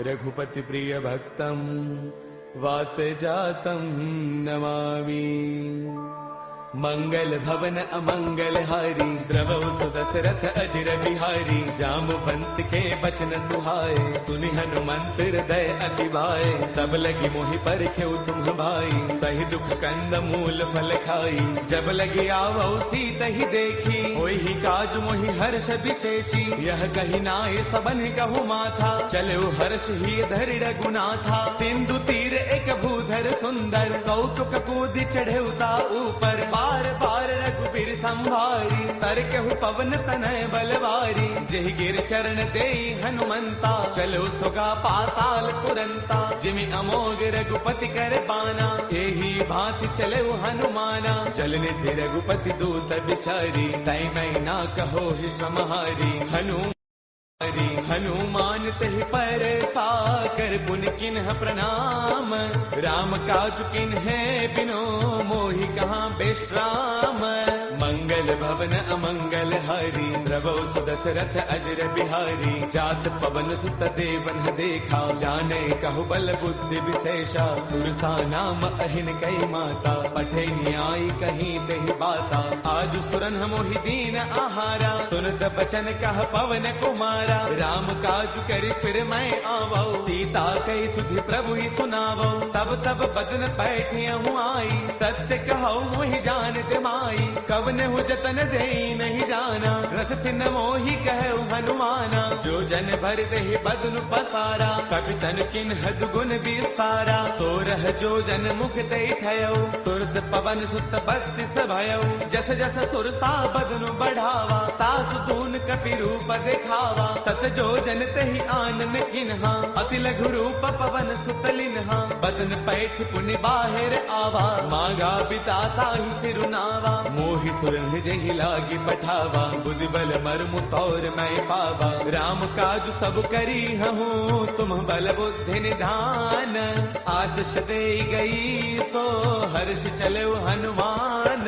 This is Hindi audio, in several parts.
रघुपति प्रिय भक्तम वात जातम नमामि। मंगल भवन अमंगल हारी द्रवहु सुदशरथ अजिर बिहारी। जामवंत के बचन सुहाए सुनि हनुमंत हृदय अति भाए। तब लगी मोहि परखेउ तुम भाई सही दुख कंद मूल फल खाई। जब लगी आवो सीत ही देखी होई ही काज मोहि हर्ष विशेषी। यह कही नाय सबन कहु माथा चलो हर्ष ही धरि रघुनाथा। सिंधु तीर एक भूधर सुंदर कौतुक कूद चढ़ेउता ऊपर। बार बार रघुबीर संभारी तरकहु पवन तनय बलवारी। जेहि गिर चरण देई हनुमंता चलो सुगा पाताल तुरंता। जिमि अमोघ रघुपति कर बाना एही भांति चले हनुमाना। जल निधि रघुपति दूत बिचारी तै मैं ना कहो ही समहारी। हनुमान तहि पर साकर पुन किन्ह प्रणाम। राम काज किन्हे बिनो मोहि कहाँ विश्राम। मंगल भवन अमंगल हारी द्रवहु सुदशरथ अजिर बिहारी। जात पवन सुत देवन देखा जाने कहु बल बुद्धि विशेषा। सुरसा नाम अहिन कई माता पठे न्याय कहीं दहि बाता। आज सुरन मोहि दीन आहारा सुनत बचन कह पवन कुमारा। राम काजु करि फिर मैं आवो सीता कई सुधि प्रभु ही सुनावो। तब तब बदन पैठियहु आई सत्य कहौ मोहि जानत माई। कवन हु जतन देई नहीं जाना रस सिन मोहि कहु हनुमाना। जो जन भर दहि बदन पसारा कपितन किन्ह दुगुन विस्तारा। सोरह जो जन मुख दई थयो तुरत पवन सुत बत्तीस भयो। जस जस सुरसा बदन बढ़ावा तासु दून कपि रूप दिखावा। सत जो जन तहि आनन किन्हा अति लघु रूप पवन सुत लिन्हा। बदन पैठ पुनि बाहिर आवा मांगा बिताता ही सिरुनावा। मोहि सुरन जहि लागी पठावा बुद्धि बल मर्मु तौर मैं पावा। राम काज सब करी हूँ तुम बल बुद्धि निधान। आशीष दे गई सो हर्ष चलो हनुमान।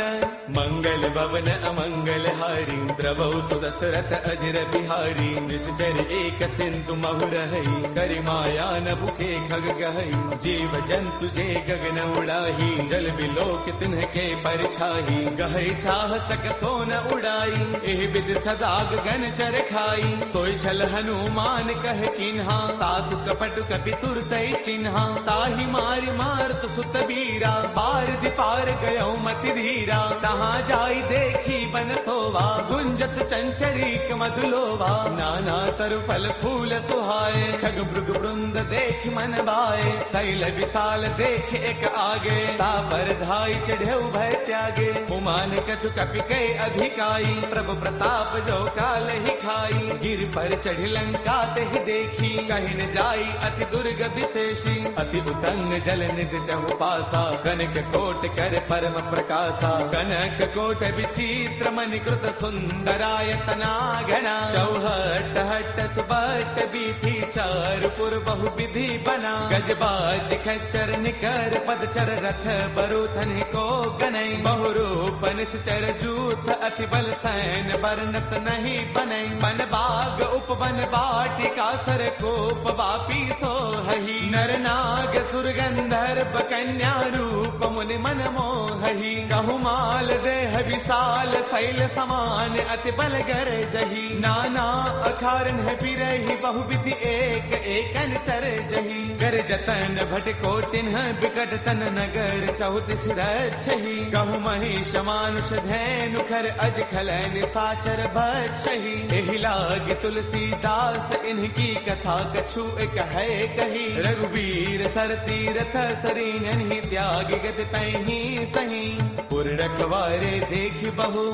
मंगल भवन अमंगल हारी द्रवहु सुदशरथ अजिर बिहारी। निश्चर एक सिंधु महु रही करि माया न भूखे खग गहई। जीव जंतु जे गगन उड़ाही जल बिलोक तिन्ह के परछाही। गहई चाह सक सोन उड़ाई एह विद सदा गगन चर खाई। सोई छल हनुमान कह किन्हा तासु कपट कपि तुरतै चिन्हा। ताहि मारि मारत सुत बीरा पार दिपार गयो मति धीरा। तहाँ जाई देखी बन थोवा गुंजत चंचरीक मधुलोवा। नाना तरु फल फूल सुहाए खग मृग वृंद देख मन भाए। शैल विशाल देख एक आगे तापर धाई चढ़ेउ भय त्यागे। उमान कछु कपि कै अधिकाई प्रभु प्रताप जो काल ही खाई। गिर पर चढ़ी लंका तेहि देखी कहि न जाई अति दुर्ग विशेषी। अति उतंग जल निध चहु पासा कनक कोट कर परम प्रकाशा। कनक कोट विचित्र मणि कृत सुंदरायतना घना। चौहट हट सुबट बीथी चारुपुर बहु विधि बना। गजबाज खच्चर निकर पदचर रथ बरुथन को गनई। बहुरूप निश्चर जूथ अति बल सैन बरनत नहीं बनई। बन बाग उपवन बाटिका सर कोप वापी सोहही। नर नाग सुर गंधर्व कन्या रूप मुनि मन मोहही। कहु माल देह विशाल शैल समान अति बल गर जही। नाना अखारन है बिरही बहुविधि एक एकन तर जही। कर जतन भट को तिन्ह बिकट तन नगर चौतीस रक्षही। कहु महिष मानुष धैनु खर अज खल निशाचर भक्षही। एहि लाग तुलसीदास इनकी कथा कछु एक है कही। रघुबीर सर तीरथ सरीन ही त्याग गत पैही सही। पुर रखवारे देखि बहु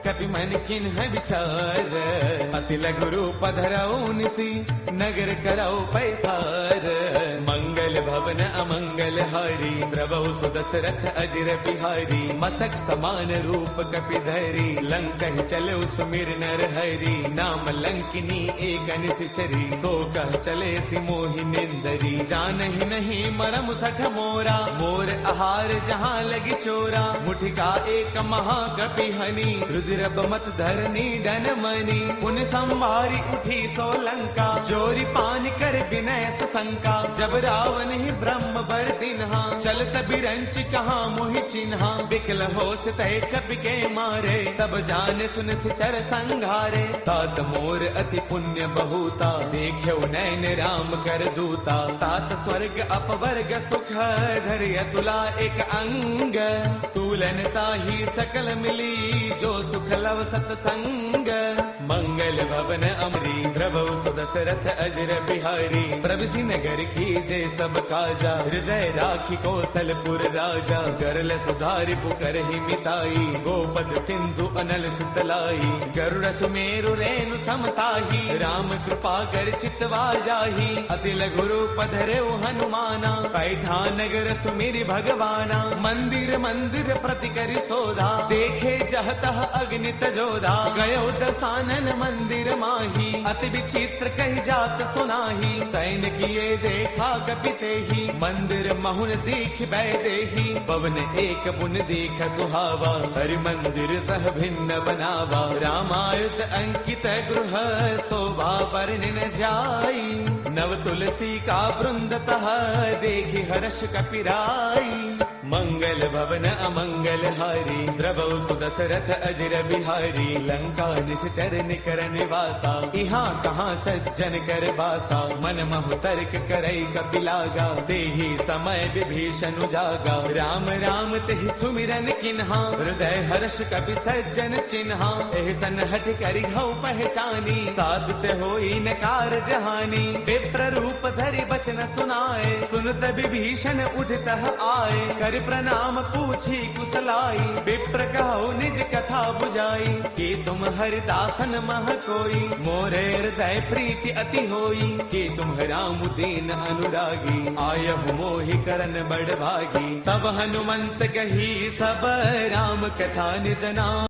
कपि मन किन्ह विचार। अति लघु रूप धरऊ निसी नगर करऊ पैसार। मंगल भवन अमंगल हारी द्रवहु सुदशरथ अजिर बिहारी। मसक समान रूप कपि धरी लंक चलो सुमिर नर हरि। नाम लंकिनी एक निश्चरी सो कह चले सि मोहि निंदरी। जानहि नहीं मरम सठ मोरा मोर आहार जहाँ लगी चोरा। मुठिका एक महाकपि हनी रुद्र मत धरनी डन मनी। उन संवारी उठी सो लंका चोरी पान कर विनय शंका, जब रावण ही ब्रह्म बर दिन्हा, चलत बिरंच कहाँ मोहि चिन्हा, बिकल होश तय कपि के मारे, तब जाने सुन सिचर संघारे, तात मोर अति पुण्य बहुता, देख्यो नैन राम कर दूता, तात स्वर्ग अपवर्ग सुख, धैर्य तुला एक अंग, तूलन ताही सकल मिली, जो सुख लव सतसंग, मंगल भवन अमरी, द्रवौ सुदशरथ अजर बिहारी, प्रभु नगर की जय सब काजा, हृदय राखी कौशलपुर राजा, गरल सुधारि पुकर ही मिताई, गोपद सिंधु अनल सुतलाई, गरुड़ सुमेरु रेणु समताही, राम कृपा कर चितवा जाही, अति लघु रूप धरऊ हनुमाना, पैठान नगर सुमिरि भगवाना, मंदिर मंदिर प्रति करि शोधा, देखे जहतः अग्नित जोधा, गयो दसानन मंदिर माही, अति विचित्र कही जात सुनाही, सैन किए देखा कपिते ही, मंदिर महुन दीख बैदेही, पवन एक बुन दीख सुहावा, हरि मंदिर तह भिन्न बनावा, रामायण अंकित गृह शोभा वर्णन जाई, नव तुलसी का वृंद तह देखी हर्ष कपिराई, मंगल भवन अमंगल हारी, द्रवौ सुदशरथ अजर बिहारी, लंका निश्चर निकर निवासा, यहाँ कहाँ सज्जन कर बासा, मन महु तर्क करई कपिलागा, तेहि समय विभीषण जागा, राम राम तेहि सुमिरन किन्हा, हृदय हर्ष कपि सज्जन चिन्हा, एहसन हठ करि हऊ पहचानी, साधुत होई न कारज हानि, विप्र रूप धरि बचन सुनाए, सुनत विभीषण उठतः आए, कर प्रणाम पूछी कुशलाई, विप्र कहो निज कथा बुझाई, कि तुम हरिदासन मह कोई, मोरे हृदय प्रीति अति होई, कि तुम राम दीन अनुरागी, आयहु मोहि करन बड़ भागी, तब हनुमंत कही सब राम कथा निज नाम।